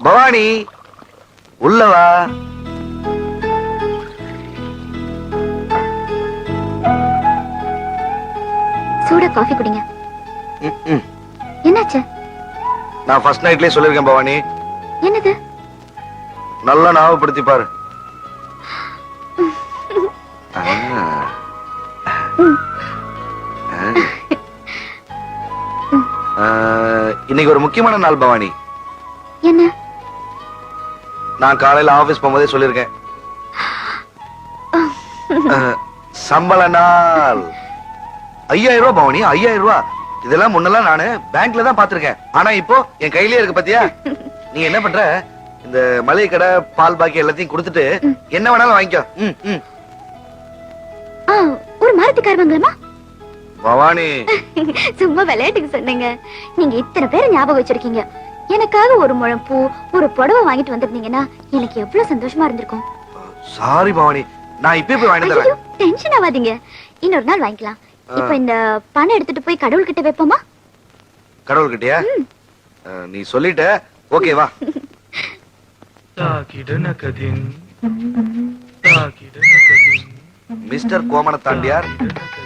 பவானி உள்ளவா. சூடா காஃபி குடிங்க. என்னாச்சு? நான் ஃபர்ஸ்ட் நைட்லயே சொல்லிருக்கேன் பவானி. என்னது? நல்லா ஞாபகப்படுத்தி பாரு. இன்னைக்கு ஒரு முக்கியமான நாள் பவானி. என்ன? நான் காலையில ஆபீஸ் போகும்போதே சொல்லிருக்கேன். சம்பள நாள் 5000 ரூபாய் பவானி. 5000 ரூபாய். இதெல்லாம் முன்னெல்லாம் நானு பேங்க்ல தான் பாத்திருக்கேன். ஆனா இப்போ என் கையிலேயே இருக்கு பாத்தியா. நீ என்ன பண்ற? இந்த மளிகை கடை பால் பாக்கி எல்லாத்தையும் கொடுத்துட்டு என்ன வேணாலும் வாங்கிக்கோ. ஒரு மாருதி கார் வாங்கலாமா பவானி? சும்மா விளையாட்டுக்கு சொன்னீங்க. நீங்க இத்தனை பேரை ஞாபகம் வச்சிருக்கீங்க. எனக்காக ஒரு முழம் பூ, ஒரு புடவை வாங்கிட்டு வந்திருந்தீங்கன்னா எனக்கு எவ்வளவு சந்தோஷமா இருந்திருக்கும். சாரி பவானி, நான் இப்பவே போய் வாங்கிட்டு வரேன். டென்ஷன் ஆகாதீங்க, இன்னொரு நாள் வாங்கிக்கலாம். இப்போ இந்த பணம் எடுத்துட்டு போய் கடவுள் கிட்ட வைப்போமா? கடவுள் கிட்டயா? நீ சொல்லிட்ட. ஓகே வா. மிஸ்டர் கோமன தாண்டியார்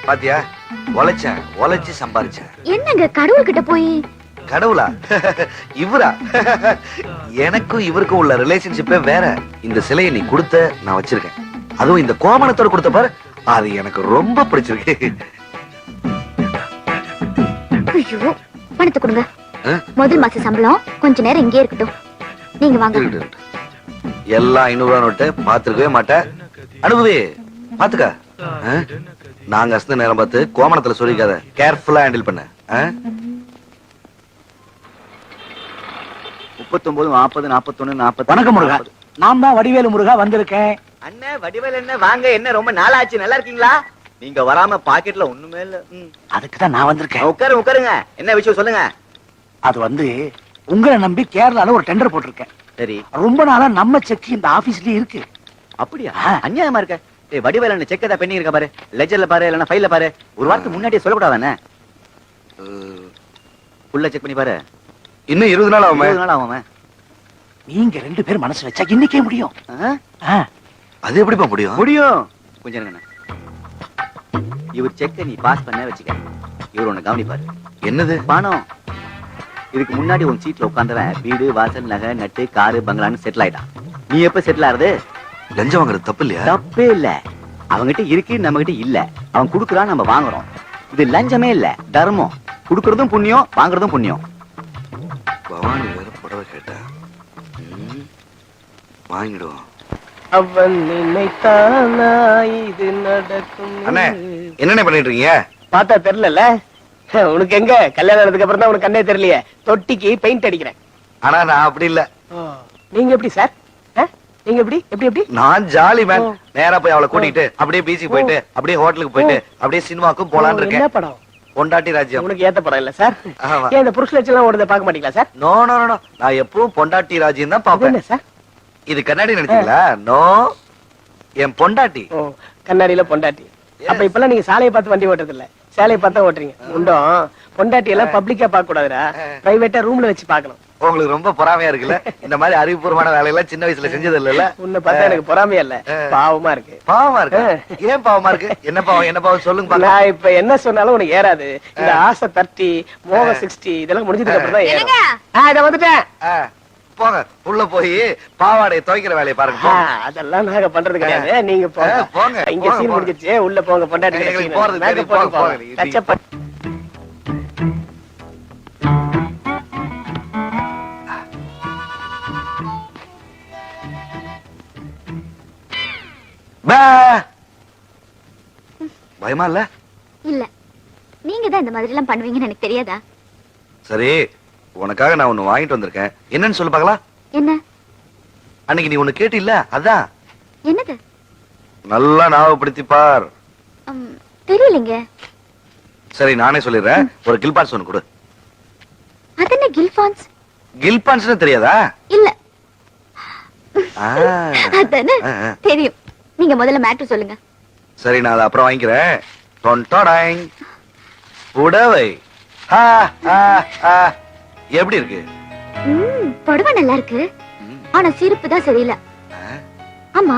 பாத்தியா, உழைச்சு சம்பாரிச்சேன். என்னங்க கடவுள் கிட்ட போய்? கடவுளா? இவரா? எனக்கும் இவருக்கும் உள்ள ரிலேஷன்ஷிப்பே வேற. இந்த சிலையை நீ கொடுத்த நான் வச்சிருக்கேன். அதுவும் இந்த கோமணத்தோட கொடுத்த பாரு, அது எனக்கு ரொம்ப பிடிச்சிருக்கு. ஐயோ, பணத்தை கொடுங்க. முதல் மாச சம்பளம் கொஞ்ச நேரம் இங்கே இருக்கட்டும். நீங்க வாங்க. எல்லாம் 500 ரூபாய் நோட்டு. பாத்துருக்கவே மாட்டேன். அனுபவி பாத்துக்க. நாங்க அசந்த நேரம் பார்த்து கோமணத்துல சொல்லிக்காத. கேர்ஃபுல்லா ஹேண்டில் பண்ண. 39 40 41 40. வணக்கம் முருகா. நான் தான் வடிவேலு முருகா வந்திருக்கேன். அண்ணே வடிவேலு என்ன வாங்க. என்ன ரொம்ப நாளாச்சு, நல்லா இருக்கீங்களா? நீங்க வராம பாக்கெட்ல ஒண்ணுமே இல்ல. அதுக்கு தான் நான் வந்திருக்கேன். உட்காருங்க. என்ன விஷயம் சொல்லுங்க. அது வந்து உங்களை நம்பி கேரளால ஒரு டெண்டர் போட்டிருக்கேன். சரி. ரொம்ப நாளா நம்ம செக் இந்த ஆபீஸ்லயே இருக்கு. அப்படியா? அநியாயமா இருக்க. வடிவேலு செக் ஏதா பெண்டிங் இருக்கா பாரு. லெஜர்ல பாரு, இல்லனா ஃபைல்ல பாரு. ஒரு வாரத்துக்கு முன்னாடியே சொல்லக்கூடாதானே? ஃபுல்லா செக் பண்ணி பாரு. இன்னும் 20 நாள் ஆகும். 20 நாள் ஆகும். நீங்க 2 பேர் மனசு வச்சா இன்னைக்கே முடியும். அது எப்படிப்பா முடியும்? கொஞ்சம் இருங்க. இவர் செக்க நீ பாஸ் பண்ண வச்சுக்க. இவர் ஒண்ணு கவனிப்பாரு. என்னது? பணம். இதுக்கு முன்னாடி உன் சீட்ல உட்கார்ந்தவன் வீடு வாசல் நகை நட்டு காரு பங்களான்னு செட்டில் ஆயிட்டான். நீ எப்ப செட்டில் ஆறது? லஞ்சம் வாங்குறது தப்பு இல்லையா? தப்பே இல்ல. அவங்கிட்ட இருக்கு, நம்ம கிட்ட இல்ல. அவன் குடுக்குறான், நம்ம வாங்குறோம். இது லஞ்சமே இல்ல, தர்மம். குடுக்கறதும் புண்ணியம், வாங்குறதும் புண்ணியம். பவானி வேற புடவை கேட்டா வாங்கிடுவோம். அவன் நினைத்தானா இது நடக்கும். அண்ணே என்னென்ன பண்ணிட்டு இருக்கீங்க? பார்த்தா தெரியல. உனக்கு எங்க கல்யாணம் ஆனதுக்கு அப்புறம் தான் உனக்கு கண்ணே தெரியலையே. தொட்டிக்கு பெயிண்ட் அடிக்கிறேன். ஆனா நான் அப்படி இல்ல. நீங்க எப்படி சார்? நீங்க எப்படி எப்படி எப்படி? நான் ஜாலி மேன். நேரா போய் அவளை கூட்டிட்டு அப்படியே பீச்சுக்கு போயிட்டு அப்படியே ஹோட்டலுக்கு போயிட்டு அப்படியே சினிமாக்கும் போலான்னு இருக்கேன். என்ன படம்? பொண்டாட்டி ராஜ்யம். உனக்கு ஏத்த படம் இல்ல சார்? ஏன் இந்த புருஷ லட்சணம் ஓடுறத பார்க்க மாட்டீங்களா சார்? நோ நோ நோ, நான் எப்பவும் பொண்டாட்டி ராஜ்யம் தான் பாப்பேன். சார் இது கண்ணாடி நினைச்சீங்களா? நோ, என் பொண்டாட்டி. கண்ணாடியில பொண்டாட்டி. அப்ப இப்பெல்லாம் நீங்க சாலையை பார்த்து வண்டி ஓட்டுறது இல்ல, சேலையை பார்த்தா ஓட்டுறீங்க. உண்டும் பொண்டாட்டி எல்லாம் பப்ளிக்கா பார்க்க கூடாதுடா, பிரைவேட்டா ரூம்ல வச்சு பார்க்கணும். உங்களுக்கு ரொம்ப பொறாமையா இருக்குல்ல? இந்த மாதிரி அறிவுபூர்வமான வேலையெல்லாம் சின்ன வயசுல செஞ்சது இல்ல. உன்னை பார்த்தா எனக்கு பொறாமையா இல்ல, பாவமா இருக்கு. பாவமா இருக்கு? ஏன் பாவமா இருக்கு? என்ன பாவம்? என்ன பாவம் சொல்லுங்க. நான் இப்ப என்ன சொன்னாலும் உனக்கு ஏறாது. இந்த ஆசை 30 மோக 60 இதெல்லாம் முடிஞ்சதுக்கு அப்புறம் தான் ஏறும். இத வந்துட்டேன். போங்க, உள்ள போய் பாவாடை துவைக்கிற வேலையை பாருங்க. அதெல்லாம் நாங்க பண்றது கிடையாது. நீங்க போங்க. இங்க சீன் முடிஞ்சிருச்சு, உள்ள போங்க. பொண்டாட்டி போறது. பயமா இல்ல? இல்ல, நீங்க தான் இந்த மாதிரி எல்லாம் பண்ணுவீங்கன்னு எனக்கு தெரியாதா? சரி, உனக்காக நான் ஒண்ணு வாங்கிட்டு வந்திருக்கேன். என்னன்னு சொல்லு பார்க்கலாம். என்ன? அன்னைக்கு நீ ஒண்ணு கேட்டி இல்ல, அதான். என்னது? நல்லா ஞாபகப்படுத்தி பார். தெரியலங்க. சரி, நானே சொல்லிடுறேன். ஒரு கில்பான்ஸ் ஒண்ணு கொடு. அது என்ன கில்பான்ஸ்? கில்பான்ஸ்னு தெரியாதா? இல்ல. அதானே தெரியும். நீங்க முதல்ல மேட்டர் சொல்லுங்க. சரி, நான் அதை அப்புறம் வாங்கிக்கிறேன். டொன்டோடாங் புடவை. எப்படி இருக்கு? புடவை நல்லா இருக்கு. ஆனா சிரிப்பு தான் சரியில்லை. ஆமா,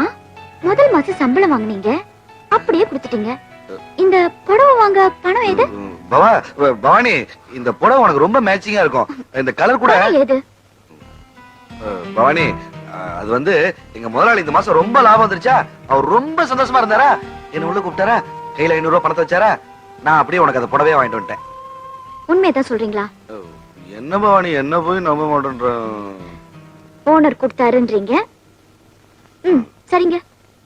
முதல் மாசம் சம்பளம் வாங்குனீங்க, அப்படியே கொடுத்துட்டீங்க. இந்த புடவை வாங்க பணம் ஏது? பவானி, இந்த புடவை உனக்கு ரொம்ப மேட்சிங்கா இருக்கும். இந்த கலர் கூட. பணம் ஏது? பவானி, அது வந்து எங்க முதலாளி இந்த மாசம் ரொம்ப லாபம் வந்துருச்சா, அவர் ரொம்ப சந்தோஷமா இருந்தாரா, என்ன உள்ள கூப்பிட்டாரா, கையில 500 ரூபாய் பணத்தை வச்சாரா, நான் அப்படியே உனக்கு அந்த புடவையே வாங்கிட்டு வந்துட்டேன். உண்மையதான் சொல்றீங்களா? என்ன பவானி, என்ன போய் நம்ப மாட்டேன்ற. ஓனர் கொடுத்தாருன்றீங்க. சரிங்க.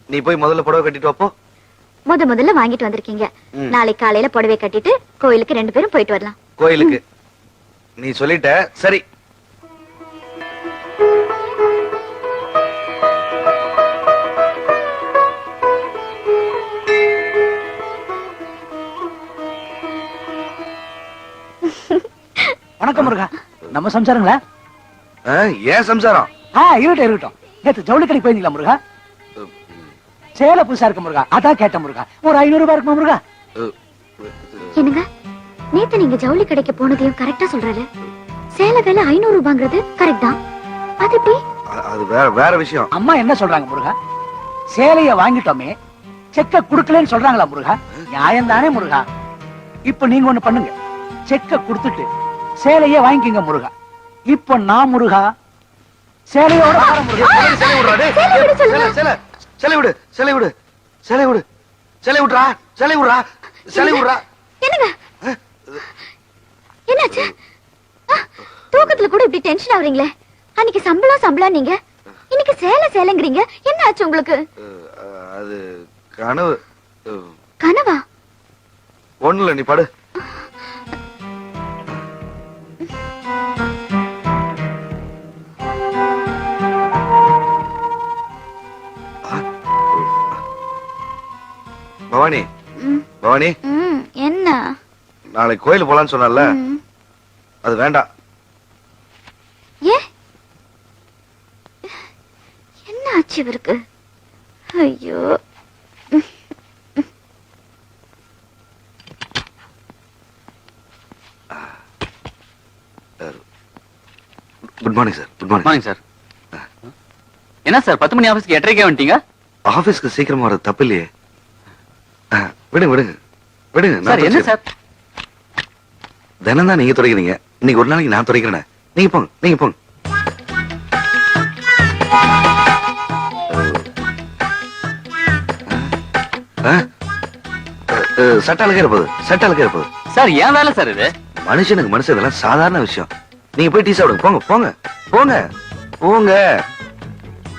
நீ போய் முதல்ல புடவை கட்டிட்டு வாப்போ. முதல்ல வாங்கிட்டு வந்திருக்கீங்க. நாளைக்கு காலையில புடவை கட்டிட்டு கோயிலுக்கு 2 பேரும் போயிட்டு வரலாம். கோயிலுக்கு நீ சொல்லிட்ட, சரி. வணக்கம் முருகா. நம்ம சம்சாரங்களா? ஏன் சம்சாரம்? இருக்கட்டும். நேத்து ஜவுளி கடைக்கு போயிருந்தீங்களா முருகா? சேலை புதுசா இருக்கு முருகா, அதான் கேட்டேன் முருகா. ஒரு 500 ரூபாய் இருக்குமா முருகா? என்னங்க, நேத்து நீங்க ஜவுளி கடைக்கு போனதையும் கரெக்டா சொல்றாரு. சேலை வேலை 500 ரூபாங்கிறது கரெக்ட் தான். அது எப்படி? அது வேற விஷயம். அம்மா என்ன சொல்றாங்க முருகா? சேலைய வாங்கிட்டோமே, செக்க குடுக்கலன்னு சொல்றாங்களா முருகா? நியாயம் தானே முருகா? இப்ப நீங்க ஒண்ணு பண்ணுங்க, செக்க குடுத்துட்டு சேலையே வாங்கிக்கங்க முருகா. இப்ப நான் முருகா சேலையோட வரேன் முருகா. சேலை விடுறா, டேய். சேலை விடு, சேலை விடு, சேலை விடு, சேலை விடுறா, சேலை விடுறா, சேலை விடுறா. என்னங்க, என்னாச்சு? தூக்கத்துல கூட இப்படி டென்ஷன் ஆவறீங்களே. அன்னைக்கு சம்பளம் நீங்க, இன்னைக்கு சேலைங்கிறீங்க. என்ன ஆச்சு உங்களுக்கு? அது கனவு. கனவா? ஒண்ணுல, நீ படு. பவானி, பவானி, என்ன? நாளைக்கு கோயில் போலான்னு சொன்னல, அது வேண்டாம். ஏ, என்ன ஆச்சு இவருக்கு? ஐயோ. Good morning sir. Good morning sir. என்ன சார் 10 மணி ஆபீஸ்க்கு 8:30 வந்துட்டீங்க? ஆபீஸ்க்கு சீக்கிரமா வர்றது தப்பு இல்லையே. விடுங்க விடுங்க விடுங்க. சார் என்ன சார்? தினம் தான் நீங்க துடைக்கிறீங்க, இன்னைக்கு ஒரு நாளைக்கு நான் துடைக்கிறேன். நீங்க போங்க, நீங்க போங்க. சட்ட அழுக இருப்பது, சட்ட அழுக இருப்பது. சார் ஏன் வேலை சார் இது? மனுஷனுக்கு மனுஷன் இதெல்லாம் சாதாரண விஷயம். நீங்க போய் டீ சாப்பிடுங்க. போங்க போங்க போங்க போங்க.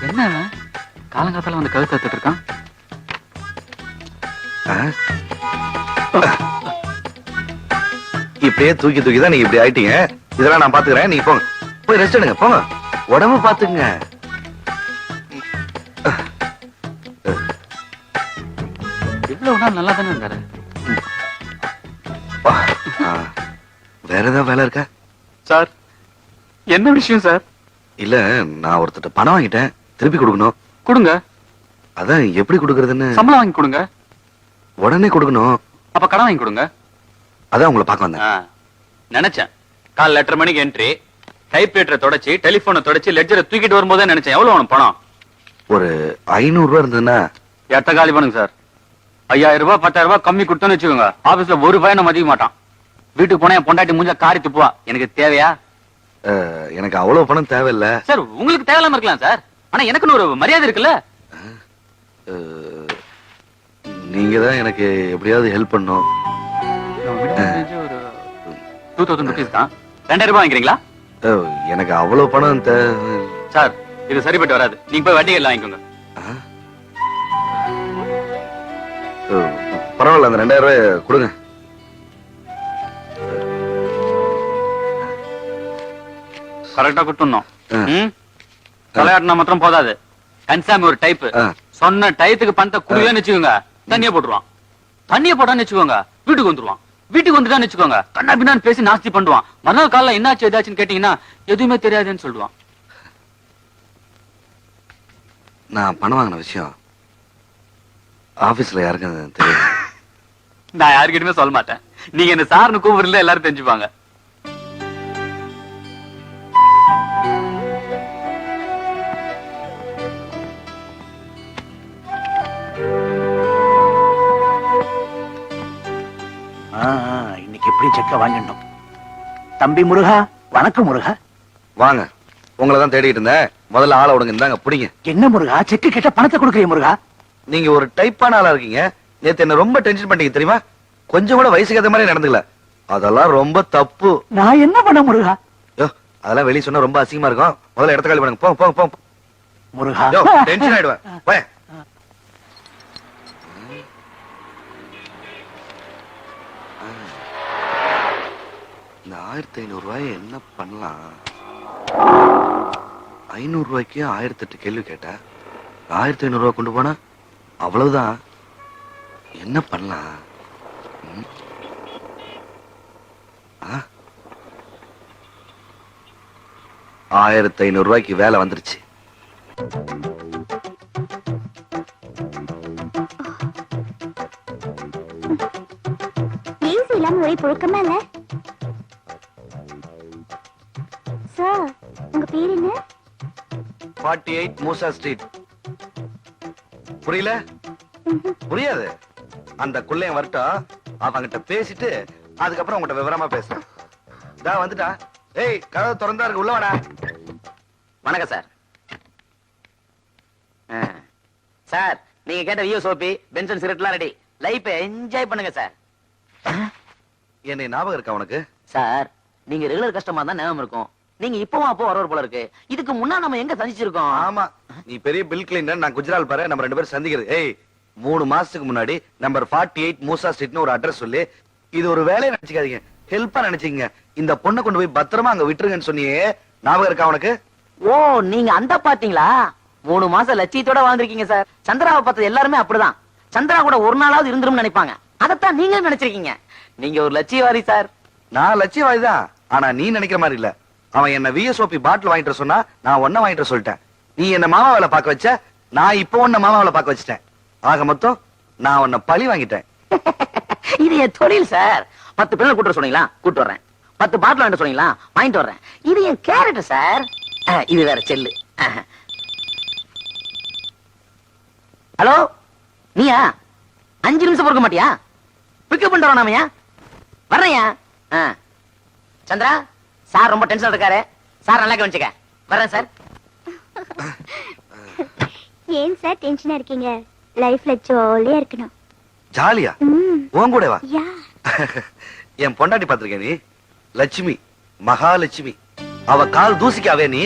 என்ன காலங்காத்தால வந்து கழுத்து எடுத்துட்டு இருக்கான்? இப்படியே தூக்கி தூக்கி தான் நீங்க இப்படி ஆயிட்டீங்க. இதெல்லாம் நான் பாத்துக்கிறேன். நீங்க போங்க, போய் ரெஸ்ட் எடுங்க. போங்க, உடம்பு பாத்துங்க. இவ்வளவு நாள் நல்லா தானே இருந்தாரு. வேற ஏதாவது வேலை இருக்கா சார்? என்ன விஷயம் சார்? இல்ல, நான் ஒருத்தட்ட பணம் வாங்கிட்டேன், திருப்பி கொடுக்கணும். கொடுங்க. அதான் எப்படி கொடுக்கறதுன்னு. சம்பளம் வாங்கி கொடுங்க. உடனே கொடுக்கணும். அப்ப கடன் வாங்கி கொடுங்க. அதான் உங்களை பார்க்க வந்தேன். நினைச்சேன் கால் 8:30 மணிக்கு என்ட்ரி, டைப்ரைட்டரை தொடச்சி டெலிபோனை தொடச்சி லெட்ஜரை தூக்கிட்டு வரும்போதே நினைச்சேன் எவ்வளவு வேணும் பணம்? ஒரு 500 ரூபாய் இருந்ததுன்னா. எட்ட காலி பண்ணுங்க சார். 5000 ரூபாய் 10,000 ரூபாய் கம்மி கொடுத்தோன்னு வச்சுக்கோங்க, ஆபீஸ்ல ஒரு பையனை மதிக்க மாட்டான். வீட்டுக்கு போனா என் பொண்டாட்டி மூஞ்ச காரி துப்புவா. எனக்கு தேவையா? எனக்கு அவ்வளவு பணம் தேவையில்ல சார். உங்களுக்கு தேவையில்லாம இருக்கலாம் சார், ஆனா எனக்குன்னு ஒரு மரியாதை இருக்குல்ல. நீங்க தான் எனக்கு எப்படியாவது ஹெல்ப் பண்ணும். ஒரு 2000 ருபீஸ் தான். 2000 ரூபாய் வாங்கிக்கிறீங்களா? எனக்கு அவ்வளவு பணம் சார் இது சரிப்பட்டு வராது. நீங்க போய் வட்டி எல்லாம் வாங்கிக்கோங்க. பரவாயில்ல, அந்த 2000 ரூபாய் கொடுங்க. கரெக்டா கொடுத்துடணும். தலையாட்டினா மாத்திரம் போதாது. கன்சாமி ஒரு டைப். சொன்ன டயத்துக்கு பணத்தை குடியன்னு வச்சுக்கோங்க, தண்ணிய போட்டுருவான். தண்ணிய போட்டான்னு வச்சுக்கோங்க, வீட்டுக்கு வந்துருவான். வீட்டுக்கு வந்துட்டான்னு வச்சுக்கோங்க, கண்ணா பின்னான்னு பேசி நாஸ்தி பண்ணுவான். மறுநாள் காலைல என்னாச்சு ஏதாச்சுன்னு கேட்டீங்கன்னா எதுவுமே தெரியாதுன்னு சொல்லுவான். நான் பணம் வாங்கின விஷயம் ஆபீஸ்ல யாருக்கும் தெரியும். நான் யாருக்கிட்டுமே சொல்ல மாட்டேன். நீங்க என்ன சார்னு கூப்பிடுறதுல எல்லாரும் தெரிஞ்சுப்பாங்க. செக்க வாங்கிடணும். தம்பி முருகா, வணக்கம் முருகா. வாங்க, உங்களை தான் தேடிட்டு இருந்தேன். முதல்ல ஆளை விடுங்க, இந்தாங்க புடிங்க. என்ன முருகா, செக்கு கேட்ட பணத்தை கொடுக்குறீங்க முருகா? நீங்க ஒரு டைப்பான ஆளா இருக்கீங்க. நேத்து என்ன ரொம்ப டென்ஷன் பண்ணீங்க தெரியுமா? கொஞ்சம் கூட வயசுக்கு ஏத்த மாதிரி நடந்துக்கல. அதெல்லாம் ரொம்ப தப்பு. நான் என்ன பண்ண முருகா? யோ, அதெல்லாம் வெளிய சொன்னா ரொம்ப அசிங்கமா இருக்கும். முதல்ல இடத்த காலி பண்ணுங்க. போங்க போங்க போங்க. முருகா, யோ, டென்ஷன் ஆயிடுவேன். போய். இந்த 1500 ரூபாய் என்ன பண்ணலாம்? 500 ரூபாய்க்கு 1008 கேள்வி கேட்ட. 1500 ரூபாய் கொண்டு போனா அவ்வளவுதான். என்ன பண்ணலாம்? 1500 ரூபாய்க்கு வேலை வந்துருச்சு. ஏசி இல்லாம ஒரே புழுக்கமா இல்ல? சார், உங்க பேர் என்ன? 48 மூசா ஸ்ட்ரீட். புரியல? புரியாது. அந்த குள்ளையன் வரட்டும், அவங்கிட்ட பேசிட்டு அதுக்கப்புறம் உங்ககிட்ட விவரமா பேசுறேன். இதா வந்துட்டா. ஏய், கதவு திறந்தா இருக்கு, உள்ள வாடா. வணக்கம் சார். சார், நீங்க கேட்ட வியோ சோப்பி, பென்சன் சிகரெட்லாம் ரெடி. லைஃப் என்ஜாய் பண்ணுங்க சார். என்னை ஞாபகம் இருக்கா உனக்கு? சார், நீங்க ரெகுலர் கஸ்டமர் தான் ஞாபகம் இருக்கும். நீங்க இப்பவும் அப்போ வரவர் போல இருக்கு. இதுக்கு முன்னா நம்ம எங்க சந்திச்சிருக்கோம்? ஆமா, நீ பெரிய பில் கிளீனர், நான் குஜரால் பாரு. நம்ம 2 பேரும் சந்திக்கிறது. ஏய், 3 மாசத்துக்கு முன்னாடி நம்பர் 48 மூசா ஸ்ட்ரீட்னு ஒரு அட்ரஸ் சொல்லி, இது ஒரு வேலையை நினைச்சுக்காதீங்க, ஹெல்ப்பா நினைச்சீங்க. இந்த பொண்ணை கொண்டு போய் பத்திரமா அங்க விட்டுருங்கன்னு சொன்னியே, ஞாபகம் இருக்கா உனக்கு? ஓ, நீங்க அந்த பாத்தீங்களா? 3 மாசம் லட்சியத்தோட வாழ்ந்திருக்கீங்க சார். சந்திராவை பார்த்தது எல்லாருமே அப்படிதான். சந்திரா கூட ஒரு நாளாவது இருந்துரும் நினைப்பாங்க. அதத்தான் நீங்க நினைச்சிருக்கீங்க. நீங்க ஒரு லட்சியவாதி சார். நான் லட்சியவாதிதான், ஆனா நீ நினைக்கிற மாதிரி இல்ல. அவன் என்ன விஎஸ்ஓபி பாட்டில் வாங்கிட்டு சொன்னா, நான் ஒன்ன வாங்கிட்டு சொல்லிட்டேன். நீ என்ன மாமா வேலை பார்க்க வச்ச, நான் இப்போ உன்ன மாமா வேலை பார்க்க வச்சிட்டேன். ஆக மொத்தம் நான் உன்னை பழி வாங்கிட்டேன். இது என் தொழில் சார். 10 பெண்கள் கூட்டு சொன்னீங்களா, கூட்டு வர்றேன். 10 பாட்டில் வாங்கிட்டு சொன்னீங்களா, வாங்கிட்டு வர்றேன். இது என் கேரக்டர் சார். இது வேற செல்லு. ஹலோ, நீயா? 5 நிமிஷம் பொறுக்க மாட்டியா? பிக்கப் பண்ணிட்டு வரணுமையா? வர்றையா? சந்திரா, சார் ரொம்ப டென்ஷன் இருக்காரு. சார் நல்லா கவனிச்சுக்க. வர்றேன் சார். ஏன் சார் டென்ஷனா இருக்கீங்க? லைஃப்ல ஜாலியா இருக்கணும். ஜாலியா? ம், உன் கூட வா. யா. என் பொண்டாட்டி பாத்திருக்கேன் நீ? லட்சுமி, மகாலட்சுமி. அவ கால் தூசிக்காவே நீ.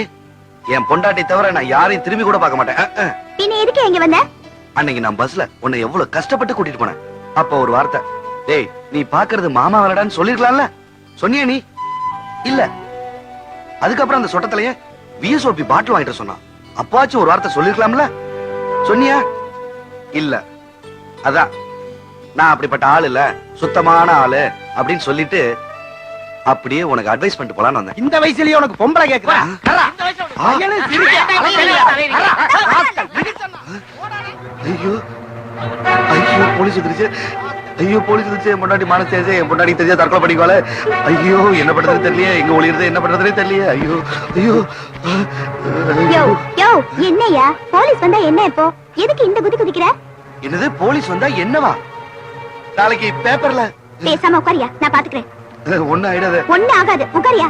என் பொண்டாட்டி தவிர நான் யாரையும் திரும்பி கூட பார்க்க மாட்டேன். பின்ன எதுக்கு இங்க வந்த? அன்னைக்கு நான் பஸ்ல உன்னை எவ்வளவு கஷ்டப்பட்டு கூட்டிட்டு போனேன். அப்ப ஒரு வார்த்தை, டேய் நீ பாக்குறது மாமா வரடான்னு சொல்லிருக்கலாம்ல. சொன்னியா நீ? இல்ல. அதுக்கப்புறம் அந்த சொட்டத்திலேயே விஎஸ்ஓபி பாட்டில் வாங்கிட்டு சொன்னான். அப்பாச்சும் ஒரு வார்த்தை சொல்லிருக்கலாம்ல. சொன்னியா? இல்ல. அதான் நான் அப்படிப்பட்ட ஆள் இல்ல, சுத்தமான ஆளு அப்படின்னு சொல்லிட்டு அப்படியே உனக்கு அட்வைஸ் பண்ணிட்டு போலான்னு வந்தேன். இந்த வயசுலயே உனக்கு பொம்பளை கேக்குறா? ஐயோ ஐயோ, போலீஸ் வந்துருச்சு. ஐயோ, போலீஸ் வந்துருச்சு. என் பொண்டாட்டி மானஸ் தேஜே, என் பொண்டாட்டி தெரிஞ்சா தற்கொலை பண்ணிக்கோல. ஐயோ, என்ன பண்றதுன்னு தெரியலையே, எங்க ஒளியிறது என்ன பண்றதுனே தெரியலையே. ஐயோ ஐயோ. யோ யோ, என்னையா? போலீஸ் வந்தா என்ன இப்போ? எதுக்கு இந்த குதி குதிக்கிற? என்னது, போலீஸ் வந்தா என்னவா? நாளைக்கு பேப்பர்ல. பேசாம உட்காரியா, நான் பாத்துக்கிறேன். ஒண்ணு ஆயிடாத. ஒண்ணு ஆகாது, உட்காரியா.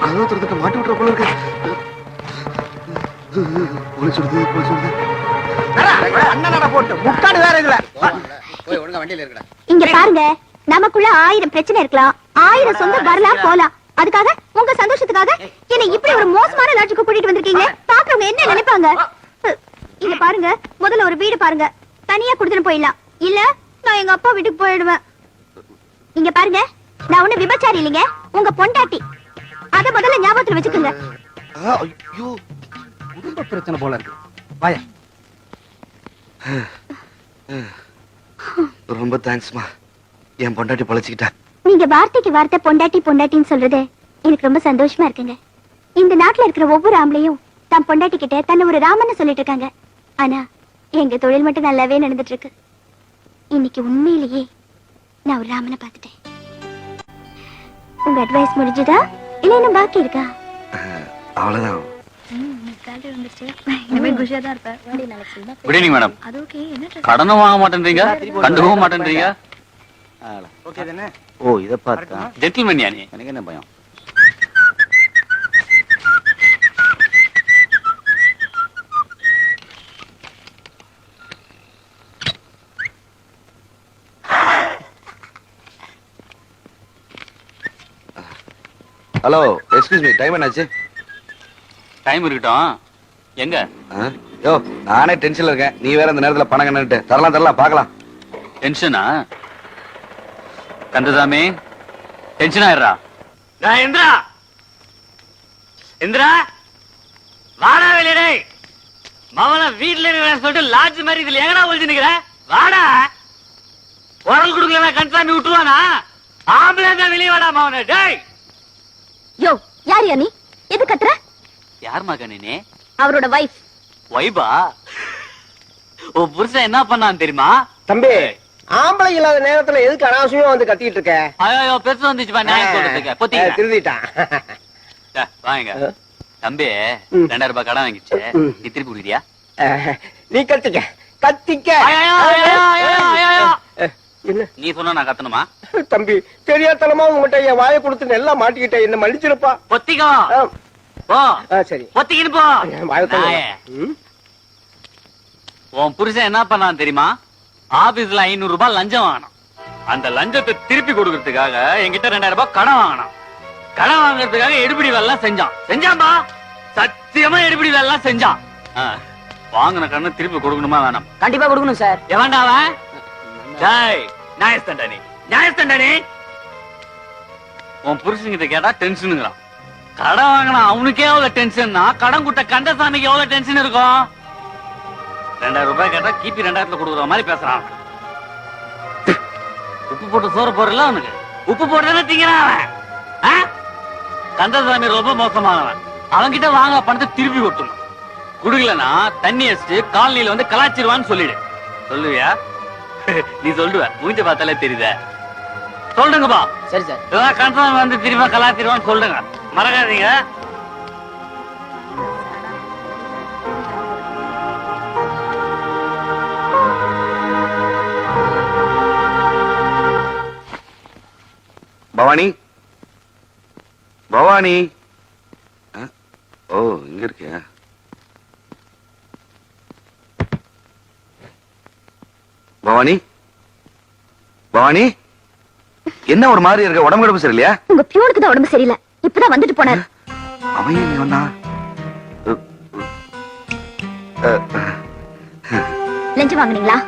கதவு திறந்துட்டு மாட்டி விட்டுற போல இருக்கு. போலீஸ் வருது, போலீஸ் வருது. அண்ணனடா போட்டு முக்காடு வேற இதுல. போய் ஒழுங்கா வண்டியில இருக்கடா. இங்க பாருங்க, நமக்குள்ள 1000 பிரச்சனை இருக்கலாம், 1000 சொந்தம் வரலாம் போலாம். அதுக்காக உங்க சந்தோஷத்துக்காக என்ன இப்படி ஒரு மோசமான லாட்ஜுக்கு கூட்டிட்டு வந்திருக்கீங்க. பாக்குறவங்க என்ன நினைப்பாங்க? இங்க பாருங்க, முதல்ல ஒரு வீடு பாருங்க. தனியா குடுத்துட்டு போயிடலாம். இல்ல நான் எங்க அப்பா வீட்டுக்கு போயிடுவேன். இங்க பாருங்க, நான் ஒண்ணு விபச்சாரி இல்லைங்க, உங்க பொண்டாட்டி. அத முதல்ல ஞாபகத்துல வச்சுக்கோங்க. ஐயோ, குடும்ப பிரச்சனை போல இருக்கு. வாயா. ரொம்ப தேங்க்ஸ்மா. என் பொண்டாட்டி பழச்சிக்கிட்டா. நீங்க வார்த்தைக்கு வார்த்தை பொண்டாட்டி பொண்டாட்டின்னு சொல்றது எனக்கு ரொம்ப சந்தோஷமா இருக்குங்க. இந்த நாட்டுல இருக்கிற ஒவ்வொரு ஆம்பளையும் தன் பொண்டாட்டி கிட்ட தன்னை ஒரு ராமன்னு சொல்லிட்டு இருக்காங்க. ஆனா எங்க தொழில் மட்டும் நல்லாவே நடந்துட்டு இருக்கு. இன்னைக்கு உண்மையிலேயே நான் ஒரு ராமனை பார்த்துட்டேன். உங்க அட்வைஸ் முடிஞ்சுதா இல்ல இன்னும் பாக்கி இருக்கா? அவ்வளவுதான். Good evening madam. கடனும் வாங்க மாட்டேன்றீங்க, கண்டுக்கவும் மாட்டேன்றீங்க. ஓகே தானே? ஓ இத பார்த்தா ஜென்டில்மேன் யானி. எனக்கு என்ன பயம். ஹலோ எக்ஸ்கியூஸ் மீ, டைம் என்னாச்சு? டைம் இருக்கட்டும். எங்க யோ நானே டென்ஷன்ல இருக்கேன், நீ வேற இந்த நேரத்துல பணம் கண்ணுட்டு தரலாம் பார்க்கலாம். டென்ஷனா? கந்தசாமி டென்ஷன் ஆயிடுறா. இந்திரா இந்திரா வாடா வெளியே. மவன வீட்டுல இருக்கிற சொல்லிட்டு லாட்ஜ் மாதிரி இதுல எங்கடா ஒழிச்சு நிக்கிற? வாடா. உரல் குடுக்கலன்னா கந்தசாமி விட்டுருவானா? ஆம்பளை தான் வெளியே வாடா மவன. டேய் யோ யார் யா நீ? எது கத்துற? யார் மகனே? அவரோட வைஃப். வைபா? ஓ புருஷன் என்ன பண்ணான்னு தெரியுமா? தம்பி, ஆம்பளை இல்லாத நேரத்துல எதுக்கு அனாவசியமா வந்து கத்திட்டு இருக்க? ஐயோ பெருசு வந்துச்சு பா, நியாயம் சொல்றதுக்கு. பொத்திங்க. திருதிட்டான். வாங்க தம்பி. 2000 ரூபாய் கடன் வாங்கிச்சு, நீ திருப்பி கொடுக்குறியா? நீ கத்திக்க கத்திக்க. என்ன நீ சொன்னா நான் கத்தணுமா? தம்பி, தெரியாதனமா உங்ககிட்ட என் வாயை கொடுத்து நல்லா மாட்டிக்கிட்ட, என்ன மன்னிச்சிருப்பா. பொத்திக்கோ. போ சரி, பொத்திக்கின்னு போ. வாயை திறந்து. நாயே. உன் புருஷன் என்ன பண்ணான் தெரியுமா? ஆபீஸ்ல 500 ரூபாய் லஞ்சம் வாங்கினான். அந்த லஞ்சத்தை திருப்பி கொடுக்கறதுக்காக என்கிட்ட 2000 ரூபாய் கடன் வாங்கினான். கடன் வாங்குறதுக்காக எடுபிடி வேலை செஞ்சான்பா. சத்தியமா எடுபிடி வேலை செஞ்சான். வாங்கின கடன் திருப்பி கொடுக்கணுமா வேணாம்? கண்டிப்பா கொடுக்கணும் சார். எவன்டாவன்? டேய் நியாயஸ்தண்டனே, நியாயஸ்தண்டனே. உன் புருஷன்கிட்ட கேட்டா டென்ஷனுங்கிறான். கடன் வாங்கினா அவனுக்கே எவ்வளவு டென்ஷன்னா, கடன் குட்ட கந்தசாமிக்கு எவ்வளவு டென்ஷன் இருக்கும்? 2000 ரூபாய் கேட்டா கிபி 2000 கொடுக்குற மாதிரி பேசுறான். உப்பு போட்டு சோறு போறல அவனுக்கு. உப்பு போட்டு திங்கிறான் அவன். கந்தசாமி ரொம்ப மோசமானவன். அவன்கிட்ட வாங்க பணத்தை திருப்பி கொடுத்துணும். குடுக்கலன்னா தண்ணி அடிச்சு காலனியில வந்து கலாச்சிருவான்னு சொல்லிடு. சொல்லுவியா? நீ சொல்லுவ, மூஞ்ச பார்த்தாலே தெரியுத. சொல்லுங்கப்பா. சரி சார். கந்தசாமி வந்து திரும்ப கலாச்சிருவான்னு சொல்லுங்க, மறக்காதீங்க. பவானி, பவானி. ஓ இங்க இருக்கியா? பவானி, பவானி, என்ன ஒரு மாதிரி இருக்க? உடம்பு கிடப்பு சரியில்லையா? உங்க பியூனுக்கு தான் உடம்பு சரியில்லை, இப்பதான் வந்துட்டு போனார். அவன் ஏன் வந்தா? லஞ்சம் வாங்குனீங்களா?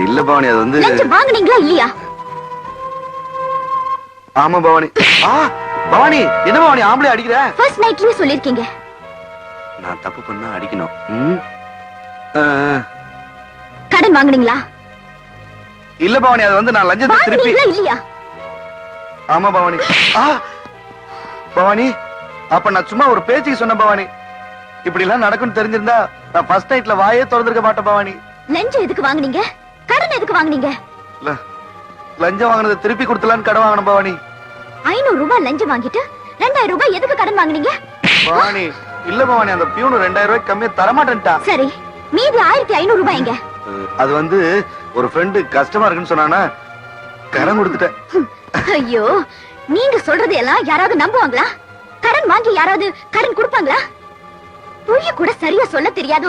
இல்ல பவானி, அது வந்து லஞ்சம் வாங்குனீங்களா இல்லையா? ஆமா பவானி. பவானி, என்ன பவானி ஆம்பளை அடிக்கிற? ஃபர்ஸ்ட் நைட்லயே சொல்லிருக்கீங்க. நான் தப்பு பண்ணா அடிக்கணும். கடன் வாங்குனீங்களா? இல்ல பவானி, அது வந்து நான் லஞ்சத்தை திருப்பி. வாங்குனீங்களா இல்லையா? ஆமா பவானி. பவானி, அப்ப நான் சும்மா ஒரு பேச்சுக்கு சொன்ன பவானி. இப்படி எல்லாம் நடக்கும்னு தெரிஞ்சிருந்தா நான் ஃபர்ஸ்ட் நைட்ல வாயே திறந்திருக்க மாட்டேன் பவானி. லஞ்சம் எதுக்கு வாங்குனீங்க? கடன் எதுக்கு வாங்குனீங்க? லஞ்சம் வாங்கினதை திருப்பி கொடுத்தலான்னு கடன் வாங்கணும் பவானி. 500 ரூபாய் லஞ்சம் வாங்கிட்டு 2000 ரூபாய் எதுக்கு கடன் வாங்குனீங்க? பவானி, இல்ல பவானி, அந்த பியூனு 2000 ரூபாய்க்கு கம்மியா தரமாட்டேன்ட்டா. சரி, மீதி 1500 ரூபாய் எங்க? அது வந்து ஒரு ஃப்ரெண்டு கஷ்டமா இருக்குன்னு சொன்னானா, கடன் கொடுத்துட்டேன். ஐயோ, நீங்க சொல்றது எல்லாம் யாராவது நம்புவாங்களா? கடன் வாங்கி யாராவது கடன் கொடுப்பாங்களா? பொய்ய கூட சரியா சொல்ல தெரியாத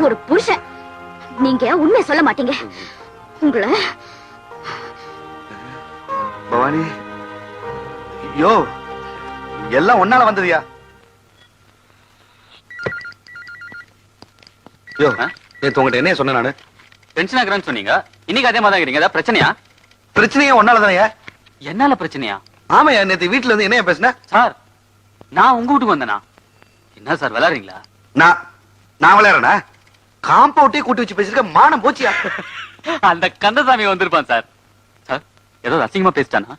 ஒரு புருஷன். நீங்க உண்மையை சொல்ல மாட்டீங்க. உங்களை பவானி, யோ எல்லாம் ஒன்னால வந்ததுயா. யோ நேத்து உங்ககிட்ட என்ன சொன்னேன் நானு? டென்ஷன் ஆகுறேன்னு சொன்னீங்க, இன்னைக்கு அதே மாதிரி இருக்கீங்க. ஏதாவது பிரச்சனையா? பிரச்சனையே ஒன்னாலதானயா? என்னால பிரச்சனையா? ஆமாயா, நேத்து வீட்டுல இருந்து என்ன பேசுன? சார், நான் உங்க வீட்டுக்கு வந்தேனா? என்ன சார் விளையாடுறீங்களா? நான் விளையாடுறேனா? காம்பவுண்டே கூட்டி வச்சு பேசிருக்க, மானம் போச்சியா? அந்த கந்தசாமி வந்திருப்பான் சார். சார், ஏதோ அசிங்கமா பேசிட்டானா?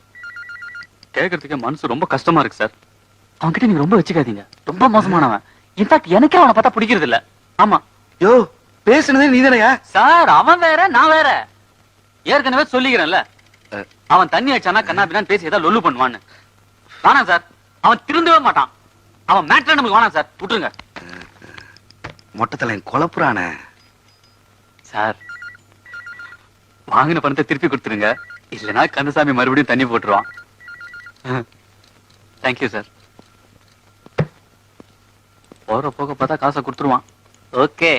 கேட்கறதுக்கு மனசு ரொம்ப கஷ்டமா இருக்கு சார். அவன்கிட்ட நீங்க ரொம்ப வச்சுக்காதீங்க, ரொம்ப மோசமானவன். இன்ஃபேக்ட் எனக்கே அவனை பார்த்தா பிடிக்கிறது இல்ல. ஆமா. யோ பேசுனதே நீதானயா? சார், அவன் வேற நான் வேற. ஏற்கனவே சொல்லிக்கிறேன்ல, அவன் தண்ணி அடிச்சானா கண்ணா பின்னான்னு பேசி ஏதாவது லொல்லு பண்ணுவான்னு. வேணாம் சார், அவன் திருந்தவே மாட்டான். அவன் மேட்டர் நமக்கு வேணாம் சார், விட்டுருங்க. மொட்டத்துல குழப்புறானே. சார் வாங்கின பணத்தை திருப்பி கொடுத்துருங்க, இல்லைன்னா கந்தசாமி மறுபடியும் தண்ணி போட்டுருவான். Thank you sir. போற போக பார்த்தா காசை கொடுத்துருவான். ஓகே.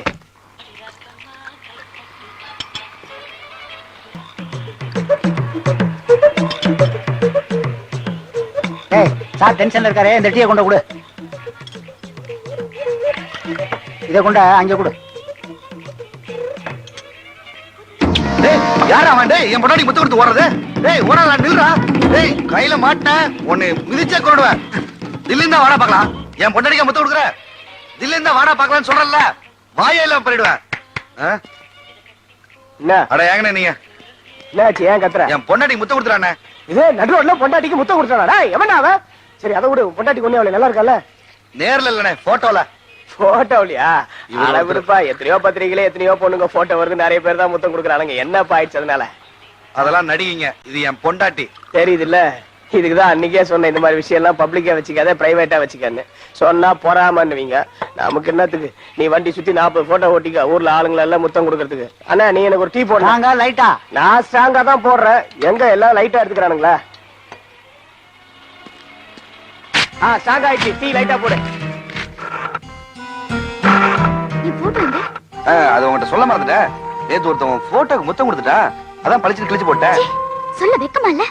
ஏய் சார் டென்ஷன்ல இருக்காரே, இந்த டீயை கொண்டு கொடு. இதை கொண்ட அங்க கொடு. டேய் யாரா அவன்? டேய் என் பொண்டாட்டி முத்த கொடுத்து ஓடுறது. டேய் ஓடாத நில்றா. டேய் கையில மாட்டேன் உன்னை மிதிச்சே கொண்டுடுவேன். தில்லிந்தா வாடா பார்க்கலாம். என் பொண்டாட்டிக்கு முத்த கொடுக்குற. தில்லிந்தா வாடா பார்க்கலாம்னு சொல்றல, வாயே இல்லாம பண்ணிடுவேன். என்ன அட ஏங்கண்ணே நீங்க என்னாச்சு? ஏன் கத்துற? என் பொண்டாட்டி முத்த கொடுத்துறானே. இதே நடுரோட்ல பொண்டாட்டிக்கு முத்தம் கொடுத்தாடா? எவனா அவன்? சரி அதை விடு, பொண்டாட்டி கொண்டு அவளை நல்லா இருக்கல. நேர்ல இல்லனே போட்டோல. போட்டோலியா? இவரு அட விடுப்பா, எத்தனையோ பத்திரிகையில எத்தனையோ பொண்ணுங்க போட்டோ வருது, நிறைய பேர் தான் முத்தம் கொடுக்குறானுங்க. என்னப்பா ஆயிடுச்சு அதனால? அதெல்லாம் நடிகைங்க, இது என் பொண்டாட்டி. தெரியுது இல்ல? இதுக்குதான் அன்னைக்கே சொன்ன இந்த மாதிரி விஷயம் எல்லாம் பப்ளிக்கா வச்சுக்காத, பிரைவேட்டா வச்சுக்கான்னு. சொன்னா பொறாமன்னுவீங்க. நமக்கு என்னத்துக்கு? நீ வண்டி சுத்தி 40 போட்டோ ஓட்டிக்க, ஊர்ல ஆளுங்களை எல்லாம் முத்தம் கொடுக்கறதுக்கு. அண்ணா நீ எனக்கு ஒரு டீ போடுறாங்க. நாங்க லைட்டா நான் ஸ்ட்ராங்கா தான் போடுறேன். எங்க எல்லாம் லைட்டா எடுத்துக்கிறானுங்களா? ஸ்ட்ராங் ஆயிடுச்சு, டீ லைட்டா போடு. நீ போட்டு வந்து அது உங்ககிட்ட சொல்ல மறந்துட்டேன். நேத்து ஒருத்தவன் போட்டோக்கு முத்தம் கொடுத்துட்டா, அதான் பளிச்சு கிழிச்சு போட்டேன். சொல்ல வெக்கமா இல்ல?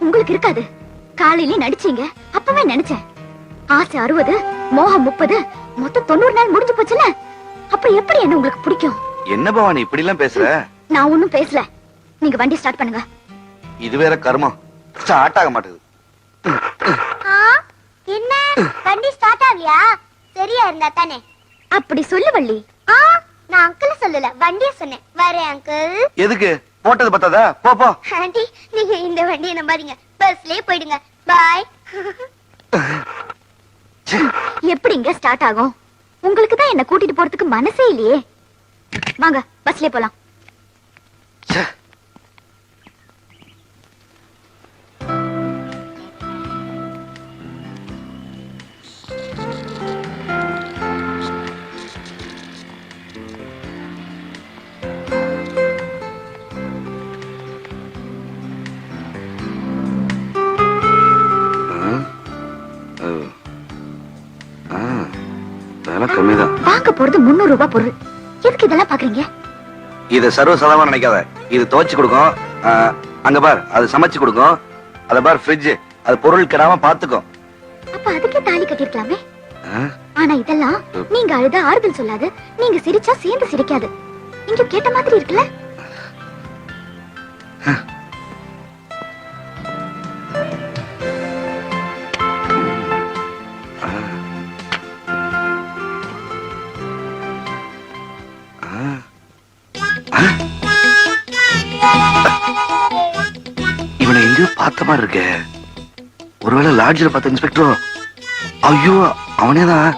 உங்களுக்கு இருக்காது. காலையில நடிச்சீங்க, அப்பவே நினைச்சேன். ஆசை 60, மோகம் 30, மொத்தம் 90 நாள் முடிஞ்சு போச்சுல. அப்புறம் எப்படி என்ன உங்களுக்கு பிடிக்கும்? என்ன பவானி இப்படி எல்லாம் பேசுற? நான் ஒண்ணும் பேசல. நீங்க வண்டி ஸ்டார்ட் பண்ணுங்க. இது வேற கர்மம், ஸ்டார்ட் ஆக மாட்டேங்குது. என்ன வண்டி ஸ்டார்ட் ஆகலையா? சரியா இருந்தா தானே. அப்படி சொல்லு வள்ளி. நான் அங்கிள் சொல்லல, வண்டியை சொன்னேன். வரேன் அங்கிள். எதுக்கு? போட்டது பத்தாதா? போ போ. ஆண்டி நீங்க இந்த வண்டியை நம்பாதீங்க, பஸ்லயே போயிடுங்க. பாய். எப்படிங்க ஸ்டார்ட் ஆகும்? உங்களுக்கு தான் என்ன கூட்டிட்டு போறதுக்கு மனசே இல்லையே. வாங்க பஸ்லயே போலாம். ச்சே. கம்மிதான். வாங்க போறது 300 ரூபாய் பொருள். எதுக்கு இதெல்லாம் பாக்குறீங்க? இத சர்வசாதாரணமா நினைக்காத. இது துவைச்சு கொடுக்கும். அங்க பார், அது சமைச்சு கொடுக்கும். அத பார் ஃப்ரிட்ஜ், அது பொருள் கெடாம பாத்துக்கும். அப்ப அதுக்கே தாலி கட்டிருக்கலாமே. ஆனா இதெல்லாம் நீங்க அழுத ஆறுதல் சொல்லாது, நீங்க சிரிச்சா சேர்ந்து சிரிக்காது. நீங்க கேட்ட மாதிரி இருக்குல்ல? இவனை எங்கேயோ பார்த்த மாதிரி இருக்கே. ஒருவேளை லாட்ஜில் பார்த்த இன்ஸ்பெக்டரோ? ஐயோ அவனேதான்.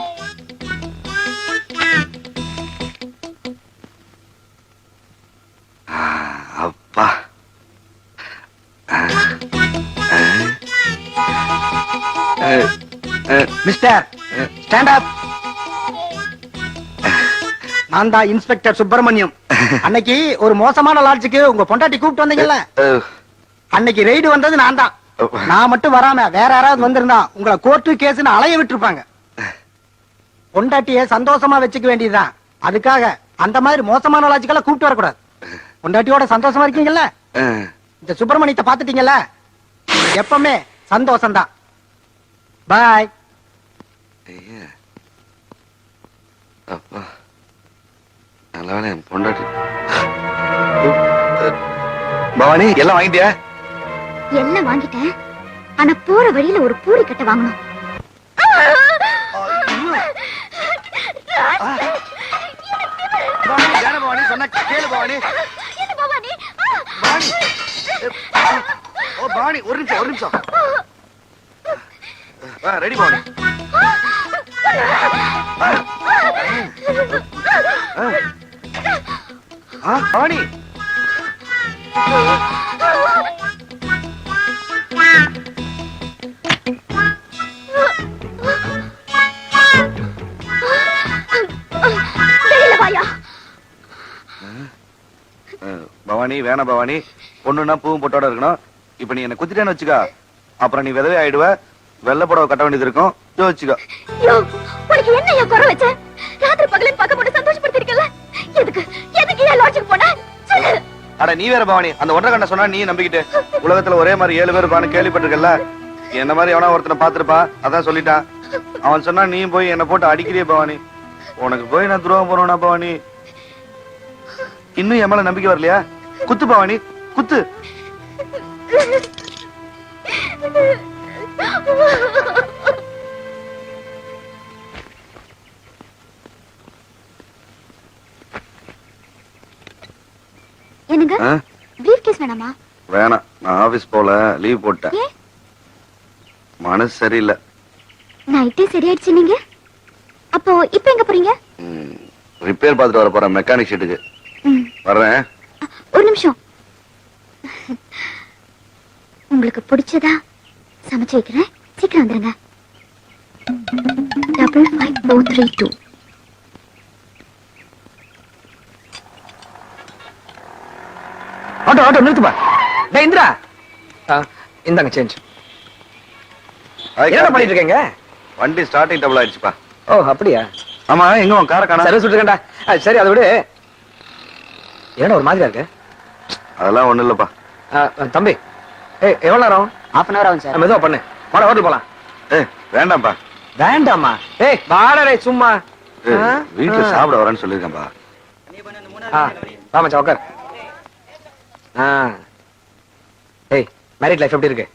அப்பா மிஸ்டர் ஸ்டாண்ட் அப். நான் தான் இன்ஸ்பெக்டர் சுப்பிரமணியம். அன்னைக்கு ஒரு மோசமான லாட்ஜுக்கு உங்க பொண்டாட்டி கூப்பிட்டு வந்தீங்கல்ல, அன்னைக்கு ரெய்டு வந்தது நான் தான். நான் மட்டும் வராம வேற யாராவது வந்திருந்தா உங்களை கோர்ட்டு கேஸ்னு அலைய விட்டுருப்பாங்க. பொண்டாட்டிய சந்தோஷமா வச்சுக்க வேண்டியதுதான். அதுக்காக அந்த மாதிரி மோசமான லாட்ஜுக்கெல்லாம் கூப்பிட்டு வரக்கூடாது. பொண்டாட்டியோட சந்தோஷமா இருக்கீங்கல்ல, இந்த சுப்பிரமணியத்தை பாத்துட்டீங்கல்ல, எப்பவுமே சந்தோஷம்தான். பாய். அப்பா நல்ல என் பொண்டாட்டி. பவானி எல்லாம் வாங்கிட்டியா? எல்லாம் வாங்கிட்டேன். ஆனா போற வழியில ஒரு பூரி கட்ட வாங்கணும். பவானி சொன்ன கேளு பவானி. பவானி ஓ பவானி ஒரு நிமிஷம் ரெடி பவானி. பவானி பவானி வேணாம் பவானி, பொண்ணுன்னா பூவும் பொட்டோட இருக்கணும். இப்ப நீ என்ன குத்திட்டேன்னு வச்சுக்கா, அப்புறம் நீ விதவை ஆயிடுவ, வெள்ளை புடவை கட்ட வேண்டியது இருக்கும். யோசிச்சுக்கோ. யோ, உனக்கு என்ன ஏன் குறை வச்ச? ராத்திரி பகலின் பக்கம் போட்டு சந்தோஷப்படுத்திருக்கல. எதுக்கு எதுக்கு ஏன் லாட்ஜுக்கு போன? சொல்லு. அட நீ வேற பவானி, அந்த ஒன்றரை கண்ண சொன்னா நீ நம்பிக்கிட்டு உலகத்துல ஒரே மாதிரி 7 பேர் இருப்பான்னு கேள்விப்பட்டிருக்கல. என்ன மாதிரி எவனா ஒருத்தனை பாத்துருப்பா, அதான் சொல்லிட்டான். அவன் சொன்னா நீயும் போய் என்ன போட்டு அடிக்கிறிய பவானி. உனக்கு போய் நான் துரோகம் போறேனா பவானி? இன்னும் என் மேல நம்பிக்கை வரலையா? குத்து பவானி, குத்து. என்னங்க? பிரீஃப் கேஸ் வேணாமா? வேணாம், நான் ஆபீஸ் போல, லீவ் போட்டேன். மனசு சரியில்லை. நைட்டே சரியாயிடுச்சு நீங்க. அப்போ இப்ப எங்க போறீங்க? ரிப்பேர் பார்த்துட்டு வர போறேன், மெக்கானிக் ஷெட்டுக்கு. வர்றேன். ஒரு நிமிஷம். உங்களுக்கு பிடிச்சதா சமைச்சு வைக்கிறேன், சீக்கிரம் வந்துருங்க. 55432. ஆட்டோ ஆட்டோ நிறுத்துப்பா. டேய் இந்திரா, இந்தாங்க சேஞ்ச். என்ன பண்ணிட்டு இருக்கீங்க? வண்டி ஸ்டார்டிங் டபுள் ஆயிடுச்சுப்பா. ஓ அப்படியா? ஆமா, எங்க உன் காரை காணோம்? சர்வீஸ் விட்டுருக்கேன்டா. சரி அதை விடு. ஏன்னா ஒரு மாதிரியா இருக்கு. அதெல்லாம் ஒண்ணு இல்லப்பா. தம்பி, எவ்வளவு நேரம்? half an hour ஆகும் சார். மெதுவா பண்ணு. வாடா ஹோட்டல் போலாம். வேண்டாம்ப்பா. வேண்டாமா? வாடா சும்மா. வீட்டுல சாப்பிட வரேன்னு சொல்லிருக்கேன்பா. வாமச்சா உட்கார். மேரிட் லைஃப் எப்படி இருக்கு?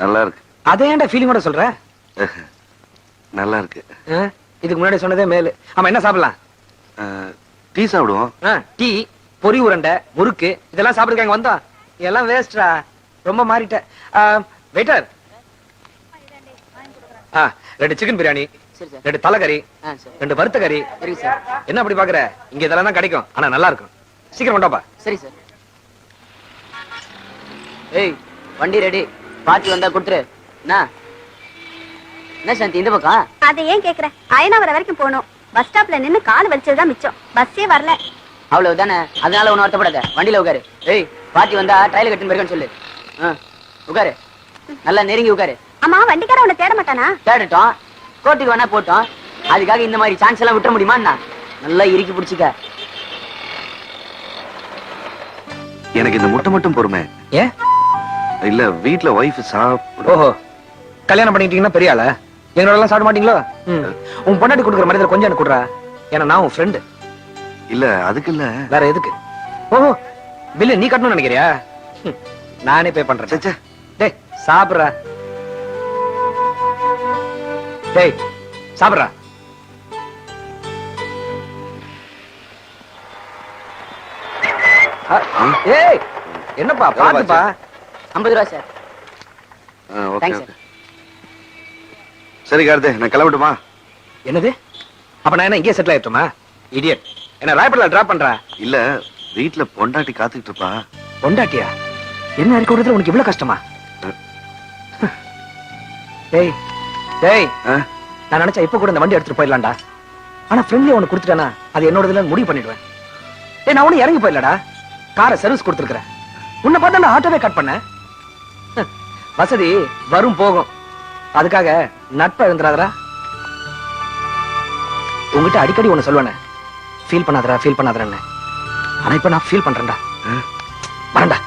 நல்லா இருக்கு. அதே ஏன்டா ஃபீலிங்கோட சொல்ற? நல்லா இருக்கு. இதுக்கு முன்னாடி சொன்னதே மேலு. ஆமா, என்ன சாப்பிடலாம்? டீ சாப்பிடுவோம். டீ, பொரி உருண்டை, முறுக்கு இதெல்லாம் சாப்பிடுறாங்க. வந்தா எல்லாம் வேஸ்டா. ரொம்ப மாறிட்ட. வெயிட்டர், 2 சிக்கன் பிரியாணி, சரி சார். 2 தலைக்கறி, சரி. 2 வறுத்த கறி. சரி சார். என்ன அப்படி பாக்குற? இங்க இதெல்லாம் தான் கிடைக்கும், ஆனா நல்லா இருக்கும். சீக்கிரம் கொண்டாப்பா. சரி சார். ஏய், வண்டி ரெடி. பாட்டி வந்தா கொடுத்துரு. என்ன சாந்தி இந்த பக்கம்? அதை ஏன் கேக்குற? அயனாவரம் வரைக்கும் போகணும். பஸ் ஸ்டாப்ல நின்னு கால் வலிச்சதுதான் மிச்சம். பஸ்ஸே வரல. அவ்வளவுதானே, அதனால ஒன்னும் வருத்தப்படாத. வண்டியில உட்காரு. ஏய், பாட்டி வந்தா ட்ரையல் கட்டின்னு போயிருக்கேன்னு சொல்லு. உட்காரு, நல்லா நெருங்கி உட்காரு. அம்மா, வண்டிக்கார உன்னை தேட மாட்டானா? தேடட்டும், கோர்ட்டுக்கு வேணா போட்டோம். அதுக்காக இந்த மாதிரி சான்ஸ் எல்லாம் விட்டுற முடியுமா? நல்லா இறுக்கி பிடிச்சிக்க. எனக்கு இந்த முட்டை மட்டும் பொறுமை. ஏன்? இல்ல, வீட்டுல ஒய்ஃப் சாப்பிடு. ஓஹோ, கல்யாணம் பண்ணிக்கிட்டீங்கன்னா பெரிய ஆளா? எங்களோட எல்லாம் சாப்பிட மாட்டீங்களோ? உன் பொண்டாட்டி கொடுக்குற மனிதர் கொஞ்சம் எனக்கு கொடுறா. ஏன்னா நான் உன் ஃப்ரெண்டு. இல்ல, அதுக்கு இல்ல. வேற எதுக்கு? ஓஹோ, பில்லு நீ கட்டணும்னு நினைக்கிறியா? நானே பே பண்றேன். சச்சா, டேய் சாப்பிடுறா. டேய் சாப்பிடுறா. ஏய் என்னப்பா பாத்துப்பா. 50 ரூபா சார். Okay Thanks, okay. சரி கார்த்தி, நான் கிளம்பட்டுமா? என்னது? அப்ப நான் என்ன இங்கே செட்டில் ஆயிட்டுமா? இடியட். என்ன ராயப்படல டிராப் பண்றா? இல்ல, வீட்டுல பொண்டாட்டி காத்துக்கிட்டு இருப்பா. பொண்டாட்டியா? என்ன இருக்க விடுறதுல உனக்கு இவ்வளவு கஷ்டமா? டேய் டேய், நான் நினைச்சா இப்ப கூட இந்த வண்டி எடுத்துட்டு போயிடலாம்டா. ஆனா ஃப்ரெண்ட்லி ஒன்னு கொடுத்துட்டானா அது என்னோடதுல முடிவு பண்ணிடுவேன். டேய், நான் ஒண்ணு இறங்கி போயிடலடா. காரை சர்வீஸ் கொடுத்துருக்கேன். உன்னை பார்த்தா நான் ஆட்டோவே கட் பண்ணேன். வசதி வரும் போகும், அதுக்காக நட்பை எழுந்துறாதரா. உங்ககிட்ட அடிக்கடி ஒண்ணு சொல்லுவேன், ஃபீல் பண்ணாதரா ஃபீல் பண்ணாதரன்னு. ஆனா இப்ப நான் ஃபீல் பண்றேன்டா. வரேன்டா.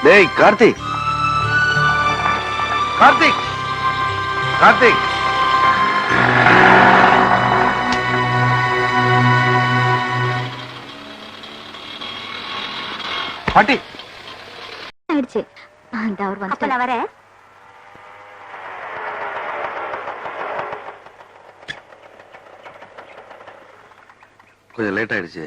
டேய் கார்த்திக், கார்த்திக், கார்த்திக். பாட்டி ஆயிடுச்சு. அப்ப நான் வரேன். கொஞ்சம் லேட் ஆயிடுச்சு.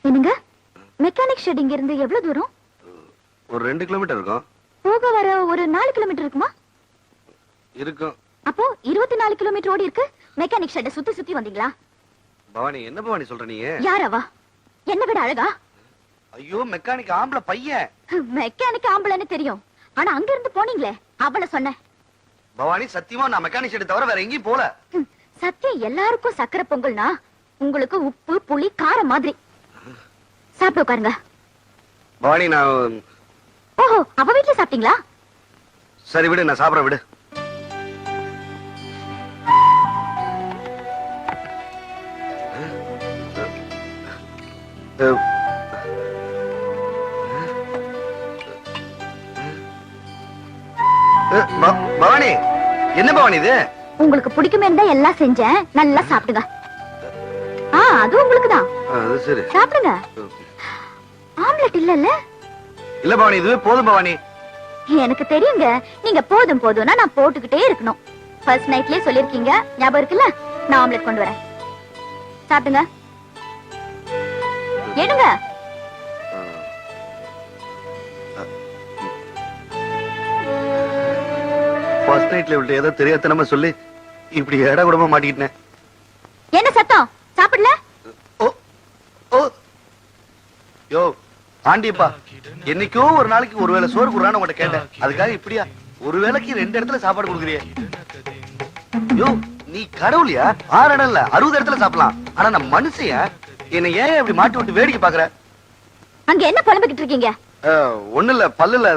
என்னங்க, மெக்கானிக் ஷெட் இங்க இருந்து எவ்வளவு தூரம்? ஒரு 2 கிலோமீட்டர் இருக்கும். போக வர ஒரு 4 கிலோமீட்டர் இருக்குமா? இருக்கும். அப்போ 24 கிலோமீட்டர் ஓடி இருக்கு. மெக்கானிக் ஷெட்டை சுத்தி சுத்தி வந்தீங்களா? பவானி, என்ன பவானி சொல்ற நீ? யாரவா? என்ன விட அழகா? ஐயோ, மெக்கானிக் ஆம்பளை பையன். மெக்கானிக் ஆம்பளைன்னு தெரியும், ஆனா அங்க இருந்து போனீங்களே அவளை சொன்னேன். பவானி சத்தியமா நான் மெக்கானிக் ஷெட் தவிர வேற எங்கேயும் போல. சத்தியம் எல்லாருக்கும் சக்கரை பொங்கல்னா உங்களுக்கு உப்பு புளி காரம் மாதிரி. சாப்பிட்டு உட்காருங்க. பவானி நான் ஓஹோ, அவ வீட்டுல சாப்பிட்டீங்களா? சரி விடு, நான் சாப்பிட விடு. பவானி, என்ன பவானி இது? உங்களுக்கு பிடிக்குமே தான் எல்லாம் செஞ்சேன். நல்லா சாப்பிடுங்க. அது உங்களுக்கு தான். அது சரி, சாப்பிடுங்க. ஆம்லெட் இல்லல்ல? இல்ல பவானி, இதுவே போதும் பவானி. எனக்கு தெரியுங்க, நீங்க போதும் போதும்னா நான் போட்டுக்கிட்டே இருக்கணும். ஃபர்ஸ்ட் நைட்லயே சொல்லிருக்கீங்க, ஞாபகம் இருக்குல்ல? நான் ஆம்லெட் கொண்டு வரேன். சாப்பிடுங்க. எடுங்க. ஃபர்ஸ்ட் நைட்ல விட்டு ஏதோ தெரியாதனமா சொல்லி இப்படி ஏடா கூடமா மாட்டிக்கிட்டேன். என்ன சத்தம்? சாப்பிடல? ஓ ஓ யோ ஆண்டிப்பா, என்னைக்கோ ஒரு நாளைக்கு ஒருவேளை சோறு குடுறான்னு உங்கள்ட்ட கேட்டேன். அதுக்காக இப்படியா ஒரு வேளைக்கு 2 இடத்துல சாப்பாடு கொடுக்குறிய? யோ நீ கடவுளியா? 6 இடம் இல்ல 60 இடத்துல சாப்பிடலாம். ஆனா நான் மனுஷையா? என்னை ஏன் இப்படி மாட்டி விட்டு வேடிக்கை பாக்குற? அங்க என்ன புலம்பிக்கிட்டு இருக்கீங்க? ஒண்ணு இல்ல, பல்லுல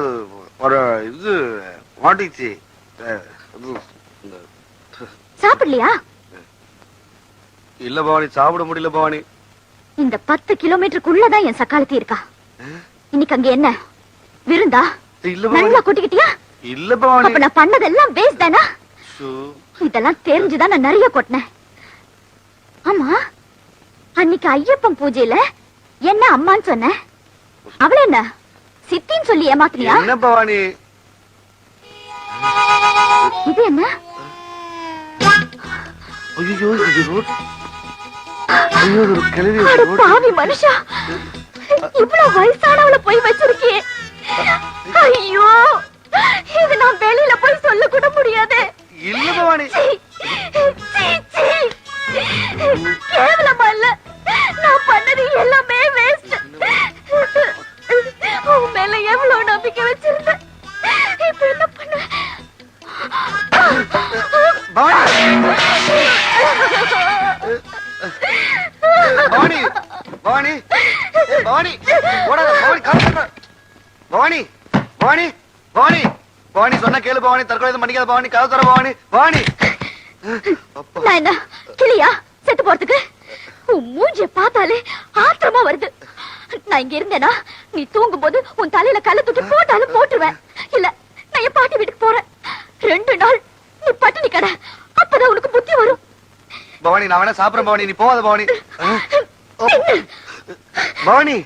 ஒரு இது மாட்டிச்சு. சாப்பிடலையா? இல்ல பவானி, சாப்பிட முடியல பவானி. இந்த 10 கிலோமீட்டருக்குள்ளதான் என் சக்காலத்தி இருக்கா. இன்னைக்கு அங்க என்ன விருந்தா? இல்ல பவானி. நல்லா கொட்டிக்கிட்டியா? இல்ல பவானி. அப்ப நான் பண்ணதெல்லாம் வேஸ்ட் தானா? இதெல்லாம் தெரிஞ்சுதான் நான் நிறைய கொட்டினேன். ஆமா, அன்னைக்கு ஐயப்பன் பூஜையில என்ன அம்மான்னு சொன்ன, அவள என்ன சித்தின்னு சொல்லி ஏமாத்தினியா? என்ன பவானி இது என்ன? ஐயோ இது ஐயோ ஒரு கிளவி. அட பாவி மனுஷா, இவ்வளவு வயசானவள போய் வச்சிருக்கியே. ஐயோ, இது நான் வெளியில போய் சொல்ல கூட முடியாது. இல்ல பவானி. கேவலமா இல்ல, நான் பண்ணது எல்லாமே வேஸ்ட். உன் மேல எவ்வளவு நம்பிக்கை வச்சிருந்தேன். இப்ப என்ன பண்ண? பவானி பவானி பவானி பவானி ஓடாத பவானி, காசு பவானி பவானி பவானி பவானி சொன்ன கேளு பவானி, தற்கொலை பண்ணிக்காத பவானி, கதை தர பவானி. பவானி நான் என்ன கிளியா செத்து போறதுக்கு? உன் மூஞ்சிய பார்த்தாலே ஆத்திரமா வருது. நான் இங்க இருந்தேனா நீ தூங்கும் போது உன் தலையில கல்ல தூக்கி போட்டாலும் போட்டுருவேன். இல்ல, நான் என் பாட்டி வீட்டுக்கு போறேன். 2 நாள் நீ பட்டினி கடை, அப்பதான் உனக்கு புத்தி வரும். பவானி நான் வேணா சாப்பிடுறேன் பவானி, நீ போகாத பவானி. பவானி